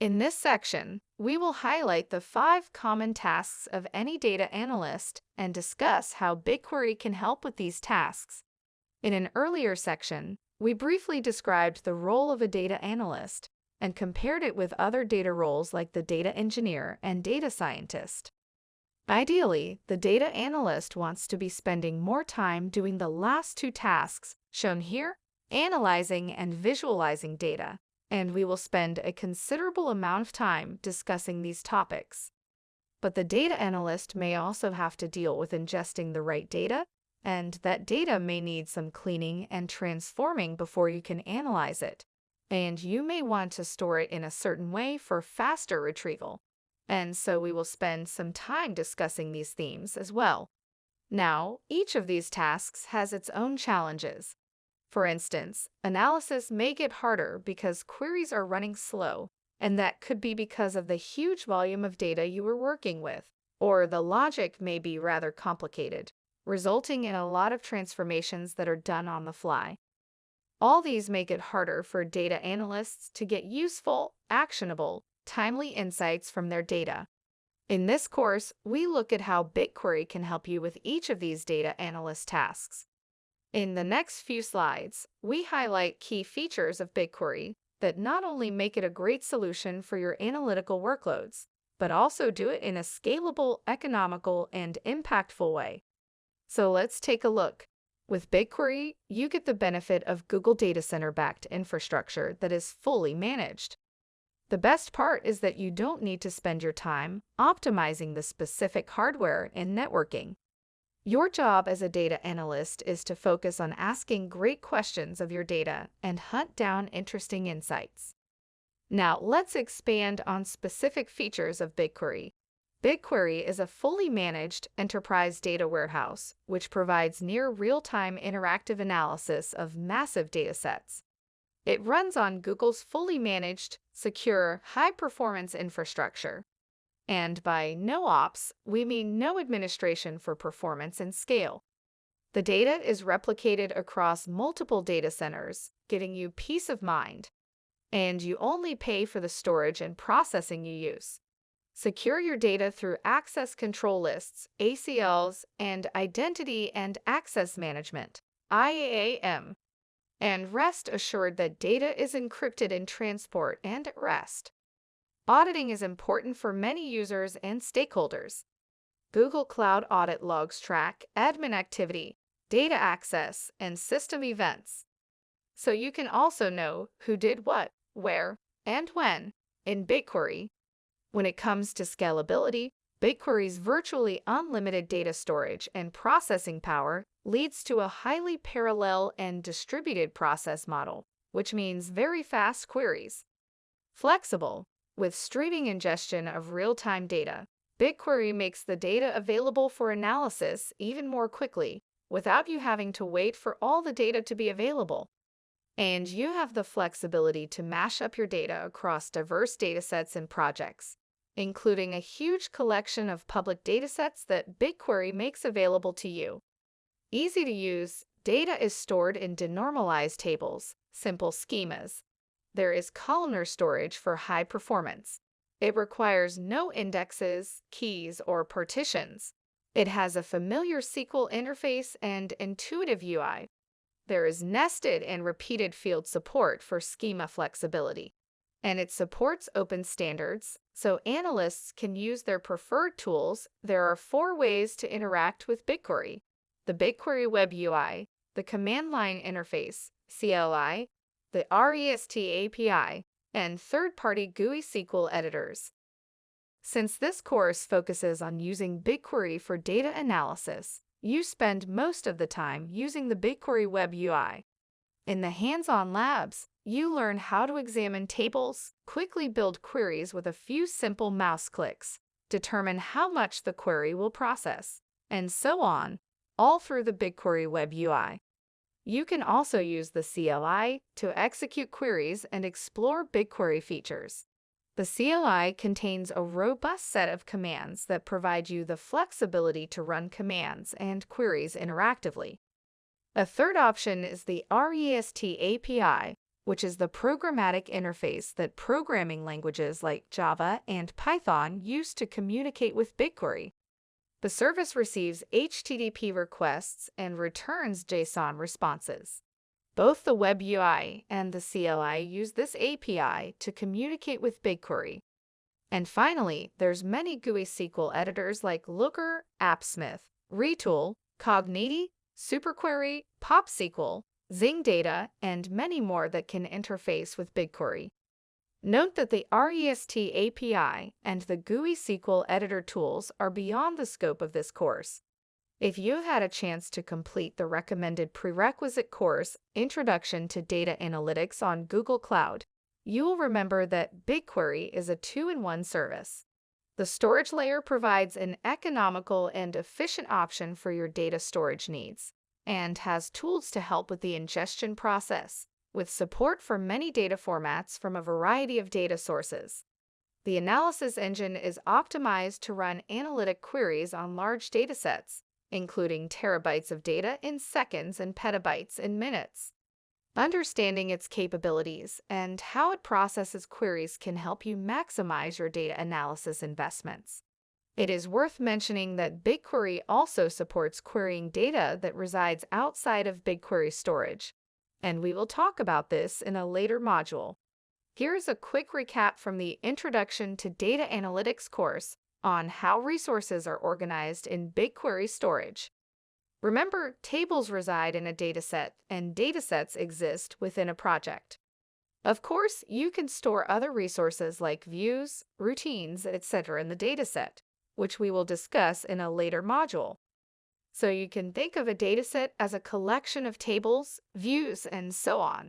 In this section, we will highlight the 5 common tasks of any data analyst and discuss how BigQuery can help with these tasks. In an earlier section, we briefly described the role of a data analyst and compared it with other data roles like the data engineer and data scientist. Ideally, the data analyst wants to be spending more time doing the last 2 tasks shown here, analyzing and visualizing data, and we will spend a considerable amount of time discussing these topics. But the data analyst may also have to deal with ingesting the right data, and that data may need some cleaning and transforming before you can analyze it. And you may want to store it in a certain way for faster retrieval. And so we will spend some time discussing these themes as well. Now, each of these tasks has its own challenges. For instance, analysis may get harder because queries are running slow, and that could be because of the huge volume of data you were working with, or the logic may be rather complicated, resulting in a lot of transformations that are done on the fly. All these make it harder for data analysts to get useful, actionable, timely insights from their data. In this course, we look at how BigQuery can help you with each of these data analyst tasks. In the next few slides, we highlight key features of BigQuery that not only make it a great solution for your analytical workloads, but also do it in a scalable, economical, and impactful way. So let's take a look. With BigQuery, you get the benefit of Google Data Center-backed infrastructure that is fully managed. The best part is that you don't need to spend your time optimizing the specific hardware and networking. Your job as a data analyst is to focus on asking great questions of your data and hunt down interesting insights. Now, let's expand on specific features of BigQuery. BigQuery is a fully managed enterprise data warehouse, which provides near real-time interactive analysis of massive datasets. It runs on Google's fully managed, secure, high-performance infrastructure. And by no ops, we mean no administration for performance and scale. The data is replicated across multiple data centers, giving you peace of mind. And you only pay for the storage and processing you use. Secure your data through access control lists, ACLs, and identity and access management, IAM. And rest assured that data is encrypted in transport and at rest. Auditing is important for many users and stakeholders. Google Cloud Audit logs track admin activity, data access, and system events. So you can also know who did what, where, and when in BigQuery. When it comes to scalability, BigQuery's virtually unlimited data storage and processing power leads to a highly parallel and distributed process model, which means very fast queries. Flexible. With streaming ingestion of real-time data, BigQuery makes the data available for analysis even more quickly, without you having to wait for all the data to be available. And you have the flexibility to mash up your data across diverse datasets and projects, including a huge collection of public datasets that BigQuery makes available to you. Easy to use, data is stored in denormalized tables, simple schemas. There is columnar storage for high performance. It requires no indexes, keys, or partitions. It has a familiar SQL interface and intuitive UI. There is nested and repeated field support for schema flexibility. And it supports open standards, so analysts can use their preferred tools. There are 4 ways to interact with BigQuery: the BigQuery Web UI, the Command Line Interface, CLI, the REST API, and third-party GUI SQL editors. Since this course focuses on using BigQuery for data analysis, you spend most of the time using the BigQuery Web UI. In the hands-on labs, you learn how to examine tables, quickly build queries with a few simple mouse clicks, determine how much the query will process, and so on, all through the BigQuery Web UI. You can also use the CLI to execute queries and explore BigQuery features. The CLI contains a robust set of commands that provide you the flexibility to run commands and queries interactively. A third option is the REST API, which is the programmatic interface that programming languages like Java and Python use to communicate with BigQuery. The service receives HTTP requests and returns JSON responses. Both the web UI and the CLI use this API to communicate with BigQuery. And finally, there's many GUI SQL editors like Looker, AppSmith, Retool, Cogniti, SuperQuery, PopSQL, Zingdata, and many more that can interface with BigQuery. Note that the REST API and the GUI SQL editor tools are beyond the scope of this course. If you've had a chance to complete the recommended prerequisite course, Introduction to Data Analytics on Google Cloud, you will remember that BigQuery is a two-in-one service. The storage layer provides an economical and efficient option for your data storage needs and has tools to help with the ingestion process, with support for many data formats from a variety of data sources. The analysis engine is optimized to run analytic queries on large datasets, including terabytes of data in seconds and petabytes in minutes. Understanding its capabilities and how it processes queries can help you maximize your data analysis investments. It is worth mentioning that BigQuery also supports querying data that resides outside of BigQuery storage, and we will talk about this in a later module. Here's a quick recap from the Introduction to Data Analytics course on how resources are organized in BigQuery storage. Remember, tables reside in a dataset, and datasets exist within a project. Of course, you can store other resources like views, routines, etc. in the dataset, which we will discuss in a later module. So you can think of a dataset as a collection of tables, views, and so on.